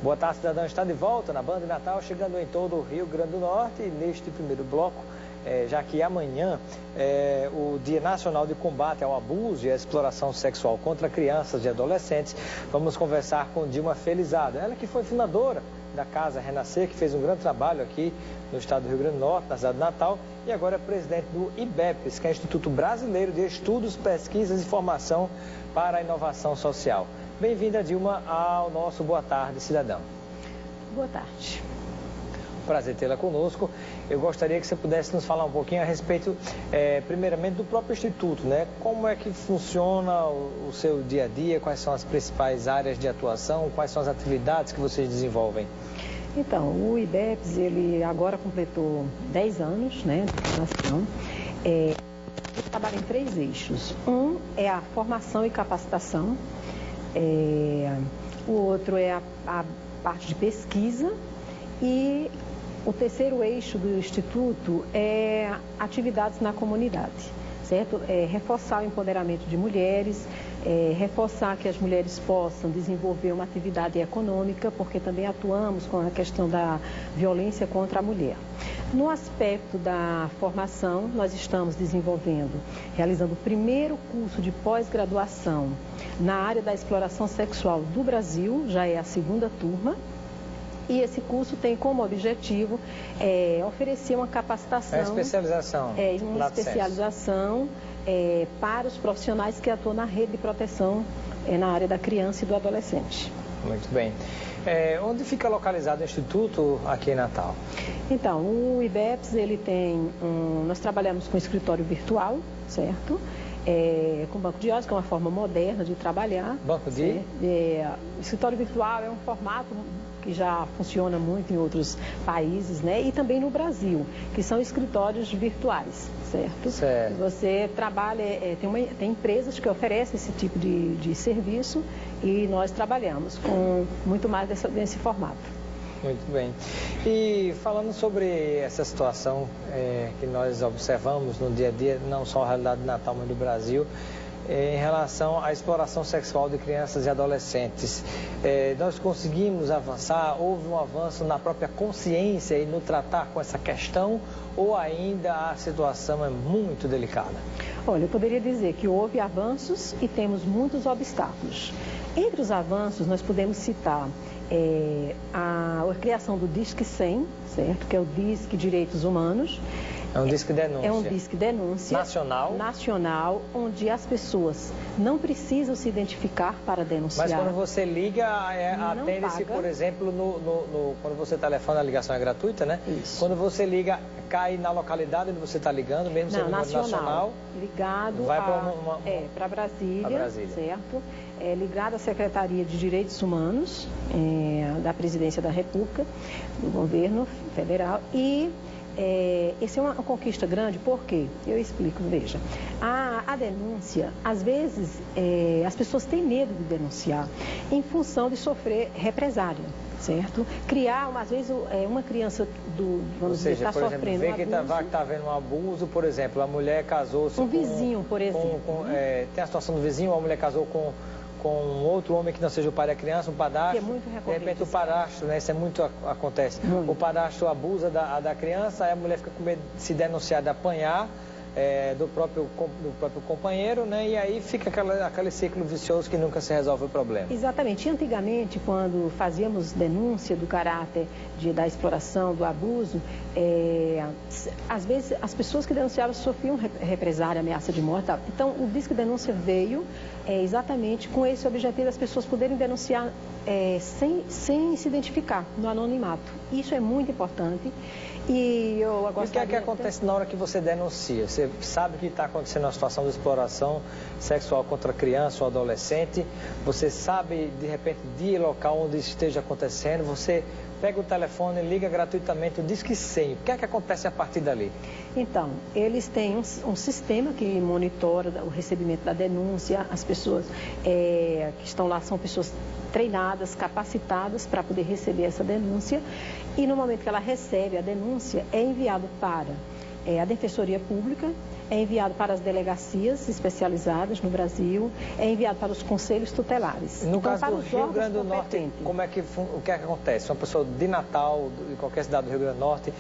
Boa tarde, cidadão. Está de volta na Band Natal, chegando em todo o Rio Grande do Norte. E neste primeiro bloco, já que amanhã é o Dia Nacional de Combate ao Abuso e à Exploração Sexual contra Crianças e Adolescentes, vamos conversar com Dilma Felizardo. Ela que foi fundadora da Casa Renascer, que fez um grande trabalho aqui no estado do Rio Grande do Norte, na cidade de Natal, e agora é presidente do IBEPS, que é o Instituto Brasileiro de Estudos, Pesquisas e Formação para a Inovação Social. Bem-vinda, Dilma, ao nosso Boa Tarde, Cidadão. Boa tarde. Prazer tê-la conosco. Eu gostaria que você pudesse nos falar um pouquinho a respeito, primeiramente, do próprio Instituto, né? Como é que funciona o seu dia a dia, quais são as principais áreas de atuação, quais são as atividades que vocês desenvolvem? Então, o IBEPS, ele agora completou 10 anos, né, de formação. Ele trabalha em 3 eixos. Um é a formação e capacitação. O outro é a parte de pesquisa e o terceiro eixo do Instituto é atividades na comunidade, certo? Reforçar o empoderamento de mulheres, reforçar que as mulheres possam desenvolver uma atividade econômica, porque também atuamos com a questão da violência contra a mulher. No aspecto da formação, nós estamos realizando o primeiro curso de pós-graduação na área da exploração sexual do Brasil, já é a 2ª turma. E esse curso tem como objetivo oferecer uma capacitação. Especialização. Uma especialização para os profissionais que atuam na rede de proteção na área da criança e do adolescente. Muito bem. Onde fica localizado o Instituto aqui em Natal? Então, o IBEPS, nós trabalhamos com escritório virtual, certo? Com banco de horas, que é uma forma moderna de trabalhar. Banco de? Escritório virtual é um formato que já funciona muito em outros países, né? E também no Brasil, que são escritórios virtuais, certo? Certo. Você trabalha, tem empresas que oferecem esse tipo de serviço e nós trabalhamos com muito mais desse formato. Muito bem. E falando sobre essa situação que nós observamos no dia a dia, não só a realidade de Natal, mas do Brasil, em relação à exploração sexual de crianças e adolescentes, nós conseguimos avançar? Houve um avanço na própria consciência e no tratar com essa questão, ou ainda a situação é muito delicada? Olha, eu poderia dizer que houve avanços e temos muitos obstáculos. Entre os avanços, nós podemos citar a criação do Disque 100, certo? Que é o Disque Direitos Humanos. É um disque denúncia. É um disque denúncia. Nacional? Nacional, onde as pessoas não precisam se identificar para denunciar. Mas quando você liga, atende-se, por exemplo, quando você telefona, a ligação é gratuita, né? Isso. Quando você liga, cai na localidade onde você está ligando, mesmo sendo nacional. Ligado para Brasília, certo? Ligado à Secretaria de Direitos Humanos da Presidência da República, do Governo Federal. E essa é uma conquista grande, porque eu explico, veja, a denúncia, às vezes, as pessoas têm medo de denunciar em função de sofrer represália, certo? Criar, às vezes, uma criança vamos dizer, está sofrendo um abuso. Que está havendo um abuso, por exemplo, a mulher casou-se com um vizinho, por exemplo. Tem a situação do vizinho, a mulher casou com outro homem que não seja o pai da criança, um padrasto. Que é muito recorrente. De repente o padrasto, né? Isso acontece. Muito. O padrasto abusa da criança, aí a mulher fica com medo de se denunciar, de apanhar do próprio companheiro, né? E aí fica aquele ciclo vicioso que nunca se resolve o problema. Exatamente. E antigamente, quando fazíamos denúncia do caráter da exploração, do abuso, às vezes as pessoas que denunciavam sofriam represália, ameaça de morte. Tal. Então, o Disque Denúncia veio exatamente com esse objetivo das pessoas poderem denunciar sem se identificar, no anonimato. Isso é muito importante. E o que é que acontece na hora que você denuncia? Você sabe que está acontecendo uma situação de exploração sexual contra criança ou adolescente, você sabe, de repente, dia e local onde esteja acontecendo, você pega o telefone, liga gratuitamente, diz que sim. O que é que acontece a partir dali? Então, eles têm um sistema que monitora o recebimento da denúncia. As pessoas que estão lá são pessoas treinadas, capacitadas para poder receber essa denúncia. E no momento que ela recebe a denúncia, é enviado para a Defensoria Pública é enviado para as delegacias especializadas no Brasil, é enviado para os conselhos tutelares. No caso do Rio Grande do Norte, o que é que acontece? Uma pessoa de Natal, de qualquer cidade do Rio Grande do Norte,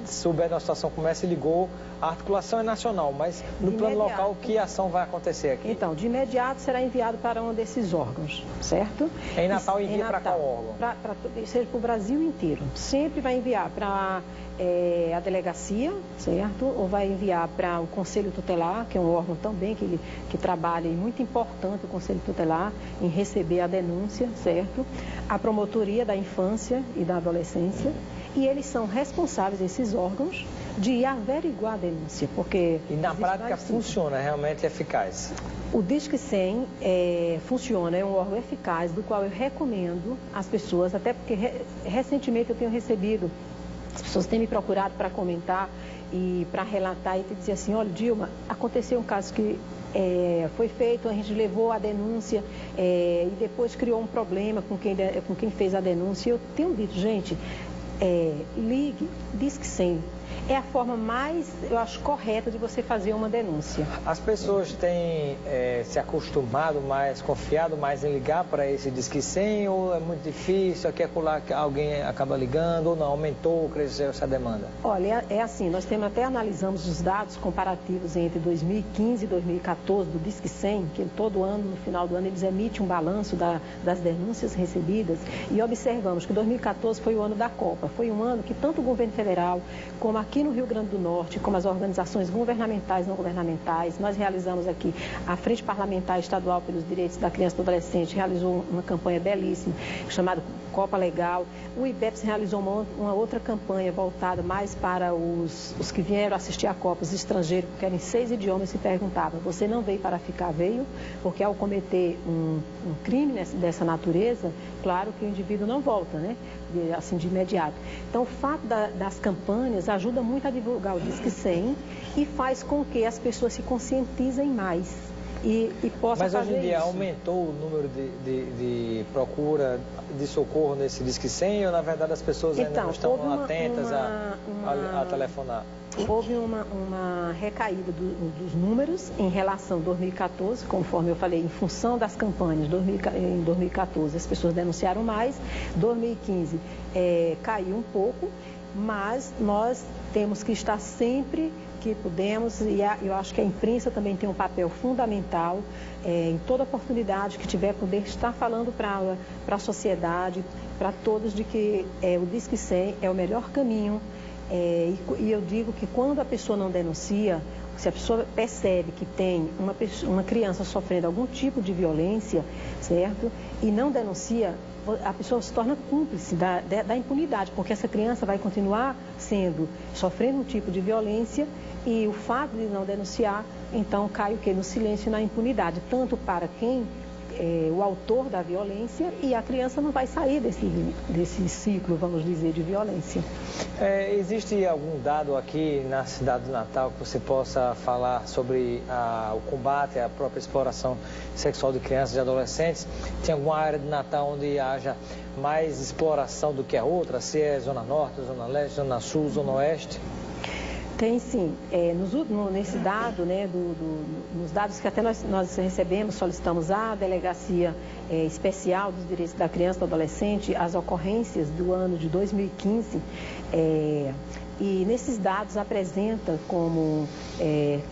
souber de uma situação como essa, ligou, a articulação é nacional, mas no plano local, que ação vai acontecer aqui? Então, de imediato será enviado para um desses órgãos, certo? Em Natal envia para qual órgão? Seja para o Brasil inteiro. Sempre vai enviar para a delegacia, certo? Ou vai enviar para o Conselho Tutelar, que é um órgão também que trabalha, e muito importante o Conselho Tutelar, em receber a denúncia, certo? A Promotoria da Infância e da Adolescência. E eles são responsáveis, esses órgãos, de averiguar a denúncia, porque... E na prática funciona, é realmente eficaz? O Disque 100 funciona, é um órgão eficaz, do qual eu recomendo às pessoas, até porque recentemente eu tenho recebido, as pessoas têm me procurado para comentar e para relatar e dizer assim, olha, Dilma, aconteceu um caso que foi feito, a gente levou a denúncia e depois criou um problema com quem fez a denúncia. E eu tenho dito, gente... ligue, Disque 100. É a forma mais, eu acho, correta de você fazer uma denúncia. As pessoas têm se acostumado mais, confiado mais em ligar para esse Disque 100 ou é muito difícil, aqui acolá alguém acaba ligando ou não, aumentou, cresceu essa demanda? Olha, é assim, nós até analisamos os dados comparativos entre 2015 e 2014 do Disque 100, que todo ano, no final do ano, eles emitem um balanço das denúncias recebidas e observamos que 2014 foi o ano da Copa, foi um ano que tanto o governo federal como aqui no Rio Grande do Norte, como as organizações governamentais e não governamentais, nós realizamos aqui a Frente Parlamentar Estadual pelos Direitos da Criança e do Adolescente, realizou uma campanha belíssima, chamada Copa Legal. O IBEPS realizou uma outra campanha voltada mais para os que vieram assistir a Copa, os estrangeiros, porque eram em 6 idiomas, se perguntava, você não veio para ficar, veio? Porque ao cometer um crime dessa natureza, claro que o indivíduo não volta, né? Assim, de imediato. Então, o fato das campanhas ajuda muito a divulgar o Disque 100 e faz com que as pessoas se conscientizem mais e possam fazer isso. Mas hoje em dia aumentou o número de procura de socorro nesse Disque 100 ou, na verdade, as pessoas ainda não estão atentas a telefonar? Houve uma recaída dos números em relação a 2014, conforme eu falei, em função das campanhas. Em 2014 as pessoas denunciaram mais, 2015 caiu um pouco, mas nós temos que estar sempre que podemos, e eu acho que a imprensa também tem um papel fundamental em toda oportunidade que tiver, poder estar falando para a sociedade, para todos, de que o Disque 100 é o melhor caminho. E eu digo que quando a pessoa não denuncia, se a pessoa percebe que tem uma criança sofrendo algum tipo de violência, certo? E não denuncia, a pessoa se torna cúmplice da impunidade, porque essa criança vai continuar sofrendo um tipo de violência e o fato de não denunciar, então cai o quê? No silêncio e na impunidade, tanto para quem o autor da violência e a criança não vai sair desse ciclo, vamos dizer, de violência. Existe algum dado aqui na cidade do Natal que você possa falar sobre o combate à própria exploração sexual de crianças e adolescentes? Tem alguma área de Natal onde haja mais exploração do que a outra? Se é Zona Norte, Zona Leste, Zona Sul, Zona Oeste? Tem sim. Nesse dado, né, nos dados que até nós recebemos, solicitamos à Delegacia Especial dos Direitos da Criança e do Adolescente, as ocorrências do ano de 2015, e nesses dados apresenta como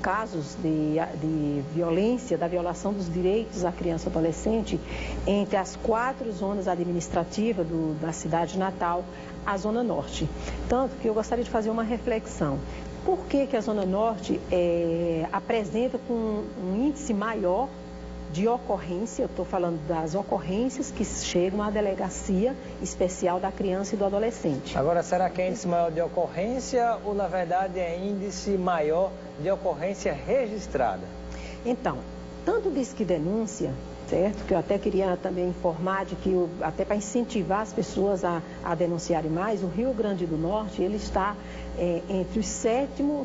casos de violência, da violação dos direitos da criança e adolescente, entre as 4 zonas administrativas da cidade de Natal, a Zona Norte. Tanto que eu gostaria de fazer uma reflexão. Por que a Zona Norte apresenta com um índice maior de ocorrência? Eu estou falando das ocorrências que chegam à Delegacia Especial da Criança e do Adolescente. Agora, será que é índice maior de ocorrência ou, na verdade, é índice maior de ocorrência registrada? Então, tanto diz que denúncia, certo? Que eu até queria também informar de que, até para incentivar as pessoas a denunciarem mais, o Rio Grande do Norte, ele está entre o 7º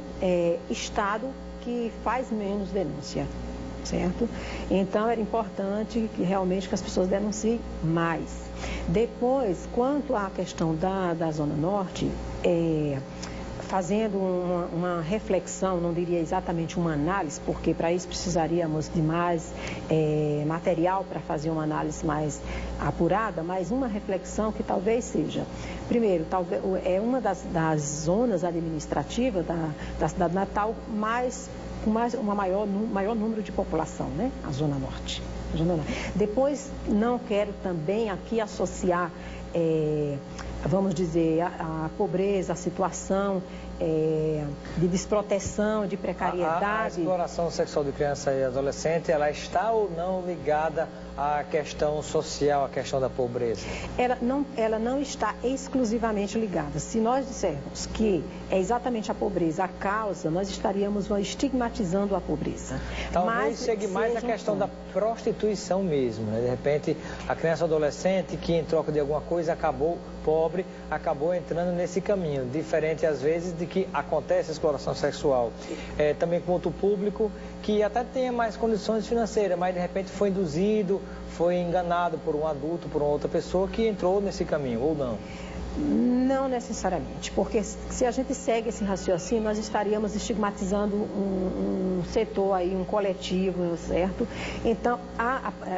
estado que faz menos denúncia, certo? Então, era importante que realmente que as pessoas denunciem mais. Depois, quanto à questão da Zona Norte, fazendo uma reflexão, não diria exatamente uma análise, porque para isso precisaríamos de mais material para fazer uma análise mais apurada, mas uma reflexão que talvez seja, primeiro, é uma das zonas administrativas da cidade de Natal com maior número de população, né? A Zona Norte. Depois, não quero também aqui associar, vamos dizer, a pobreza, a situação de desproteção, de precariedade. A exploração sexual de criança e adolescente, ela está ou não ligada à questão social, à questão da pobreza? Ela não está exclusivamente ligada. Se nós dissermos que é exatamente a pobreza a causa, nós estaríamos estigmatizando a pobreza. Talvez chegue mais a questão da prostituição mesmo, né? De repente, a criança ou adolescente que em troca de alguma coisa acabou pobre, acabou entrando nesse caminho, diferente às vezes de que acontece a exploração sexual também com outro público que até tenha mais condições financeiras, mas de repente foi induzido, foi enganado por um adulto, por uma outra pessoa que entrou nesse caminho, ou não? Não necessariamente, porque se a gente segue esse raciocínio, nós estaríamos estigmatizando um setor aí, um coletivo, certo? Então,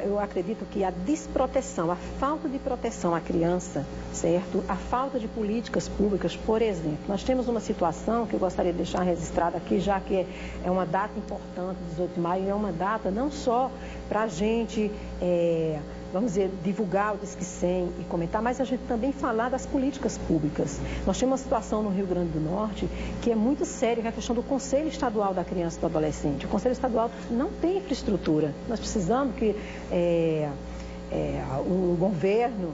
eu acredito que a desproteção, a falta de proteção à criança, certo? A falta de políticas públicas, por exemplo, nós temos uma situação que eu gostaria de deixar registrada aqui, já que é uma data importante, 18 de maio, é uma data não só para a gente vamos dizer, divulgar o Disque 100 e comentar, mas a gente também falar das políticas públicas. Nós temos uma situação no Rio Grande do Norte que é muito séria, que é a questão do Conselho Estadual da Criança e do Adolescente. O Conselho Estadual não tem infraestrutura. Nós precisamos que o governo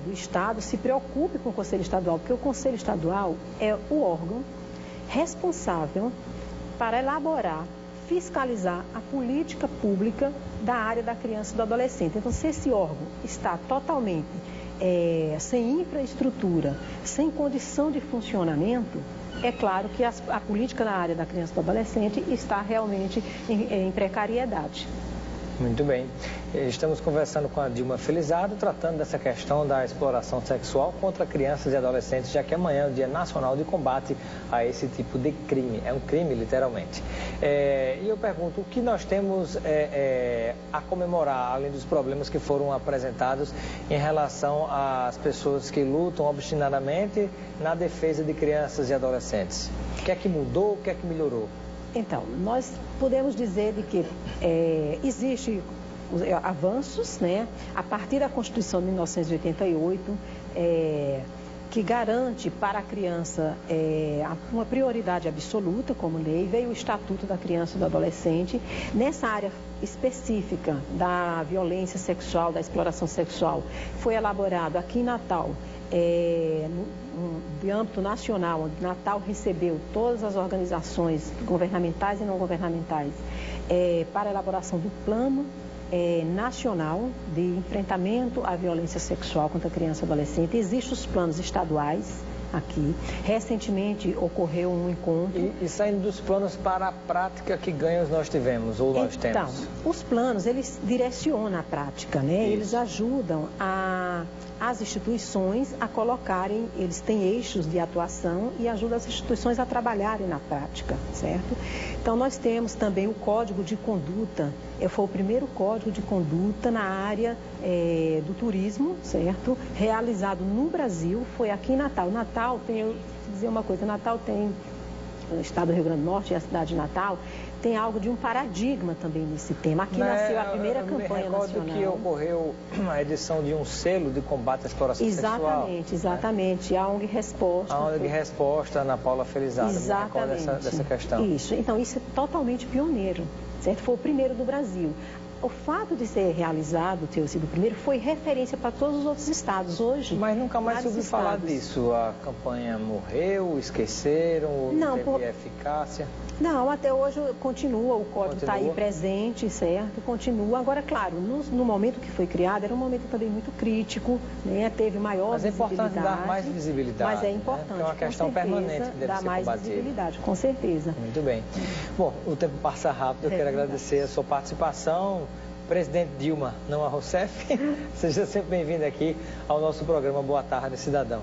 do Estado se preocupe com o Conselho Estadual, porque o Conselho Estadual é o órgão responsável para elaborar, fiscalizar a política pública da área da criança e do adolescente. Então, se esse órgão está totalmente sem infraestrutura, sem condição de funcionamento, é claro que a política na área da criança e do adolescente está realmente em precariedade. Muito bem. Estamos conversando com a Dilma Felizardo, tratando dessa questão da exploração sexual contra crianças e adolescentes, já que amanhã é o Dia Nacional de Combate a esse tipo de crime. É um crime, literalmente. E eu pergunto, o que nós temos a comemorar, além dos problemas que foram apresentados em relação às pessoas que lutam obstinadamente na defesa de crianças e adolescentes? O que é que mudou, o que é que melhorou? Então, nós podemos dizer de que existe avanços, né, a partir da Constituição de 1988, que garante para a criança uma prioridade absoluta como lei. Veio o Estatuto da Criança e do Adolescente. Nessa área específica da violência sexual, da exploração sexual, foi elaborado aqui em Natal, de âmbito nacional, onde Natal recebeu todas as organizações governamentais e não governamentais para a elaboração do plano nacional de enfrentamento à violência sexual contra criança e adolescente. Existem os planos estaduais aqui. Recentemente ocorreu um encontro. E saindo dos planos para a prática, que ganhos nós tivemos ou nós temos? Então, os planos, eles direcionam a prática, né? Isso. Eles ajudam as instituições a colocarem, eles têm eixos de atuação e ajudam as instituições a trabalharem na prática, certo? Então, nós temos também o Código de Conduta, foi o primeiro Código de Conduta na área do turismo, certo? Realizado no Brasil, foi aqui em Natal. Natal tem, eu vou dizer uma coisa, Natal tem, o estado do Rio Grande do Norte e a cidade de Natal, tem algo de um paradigma também nesse tema. Aqui nasceu a primeira campanha nacional. Eu me recordo que ocorreu a edição de um selo de combate à exploração sexual. Exatamente. A ONG Resposta. A ONG Resposta, Ana Paula Felizardo. Exatamente. Dessa questão. Isso. Então, isso é totalmente pioneiro, certo? Foi o primeiro do Brasil. O fato de ser realizado, ter sido o primeiro, foi referência para todos os outros estados hoje. Mas nunca mais se ouviu falar disso. A campanha morreu, esqueceram, não teve eficácia? Não, até hoje continua, o código está aí presente, certo? Continua. Agora, claro, no momento que foi criado, era um momento também muito crítico, né? Teve maior visibilidade. Mas é importante dar mais visibilidade. Mas é importante, né? É uma questão permanente que deve ser combatida. Dar mais visibilidade, com certeza. Muito bem. Bom, o tempo passa rápido, eu quero agradecer a sua participação. Presidente Dilma, não a Rousseff, seja sempre bem-vindo aqui ao nosso programa Boa Tarde, Cidadão.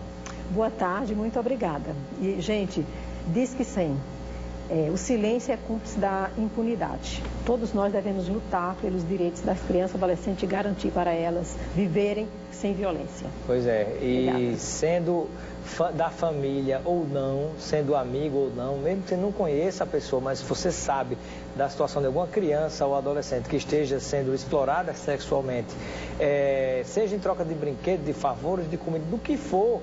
Boa tarde, muito obrigada. E, gente, Disque 100. O silêncio é cúmplice da impunidade. Todos nós devemos lutar pelos direitos das crianças e adolescentes e garantir para elas viverem sem violência. Pois é, e Obrigada. Sendo da família ou não, sendo amigo ou não, mesmo que você não conheça a pessoa, mas se você sabe da situação de alguma criança ou adolescente que esteja sendo explorada sexualmente, seja em troca de brinquedos, de favores, de comida, do que for,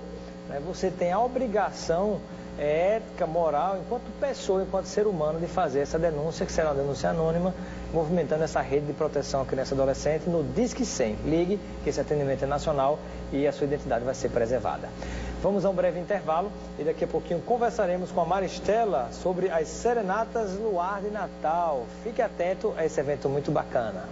né, você tem a obrigação ética, moral, enquanto pessoa, enquanto ser humano, de fazer essa denúncia, que será uma denúncia anônima, movimentando essa rede de proteção à criança e adolescente no Disque 100. Ligue, que esse atendimento é nacional e a sua identidade vai ser preservada. Vamos a um breve intervalo e daqui a pouquinho conversaremos com a Maristela sobre as serenatas no ar de Natal. Fique atento a esse evento muito bacana.